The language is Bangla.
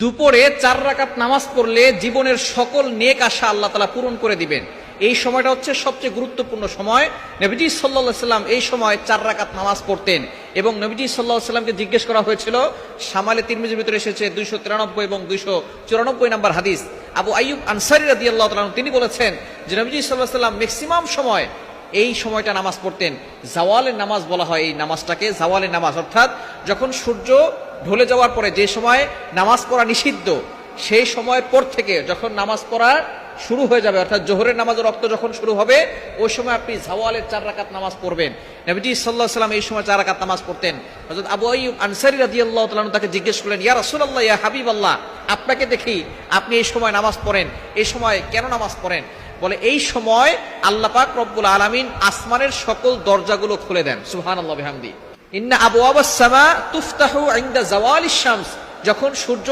দুপুরে 4 রাকাত নামাজ পড়লে জীবনের সকল নেক আশা আল্লাহ তাআলা পূরণ করে দিবেন। এই সময়টা হচ্ছে সবচেয়ে গুরুত্বপূর্ণ সময়। নবীজি সাল্লাল্লাহু আলাইহি সাল্লাম এই সময় 4 রাকাত নামাজ পড়তেন এবং নবীজি সাল্লাল্লাহু আলাইহি সাল্লামকে জিজ্ঞেস করা হয়েছিল, শামালে তিরমিজির ভিতরে এসেছে 293 এবং 294 নম্বর হাদিস, আবু আইয়ুব আনসারী রাদিয়াল্লাহু তাআলা তিনি বলেছেন যে নবীজি সাল্লাল্লাহু আলাইহি সাল্লাম ম্যাক্সিমাম সময় এই সময়টা নামাজ পড়তেন। জাওয়ালের নামাজ বলা হয় এই নামাজটাকে, জাওয়ালের নামাজ অর্থাৎ যখন সূর্য ঢলে যাওয়ার পরে যে সময় নামাজ পড়া নিষিদ্ধ, সেই সময়ের পর থেকে যখন নামাজ পড়া শুরু হয়ে যাবে, অর্থাৎ জোহরের নামাজের রক্ত যখন শুরু হবে ওই সময় আপনি জাওয়ালের 4 রাকাত নামাজ পড়বেন। নবীজি সাল্লাল্লাহু আলাইহি সাল্লাম এই সময় 4 রাকাত নামাজ পড়তেন। হযরত আবু আইয়ুব আনসারী রাদিয়াল্লাহু তাআলা তাকে জিজ্ঞেস করলেন, ইয়া রাসূলুল্লাহ, ইয়া হাবিবাল্লাহ, আপনাকে দেখি আপনি এই সময় নামাজ পড়েন, এই সময় কেন নামাজ পড়েন? বলে এই সময় আল্লাহ পাক রব্বুল আলামিন আসমানের সকল দরজাগুলো খুলে দেন। সুবহানাল্লাহ বিহামদি। ইন্না আবওয়াবাস সামা তুফতাহু ইনদা জাওয়ালিশ শামস, যখন সূর্য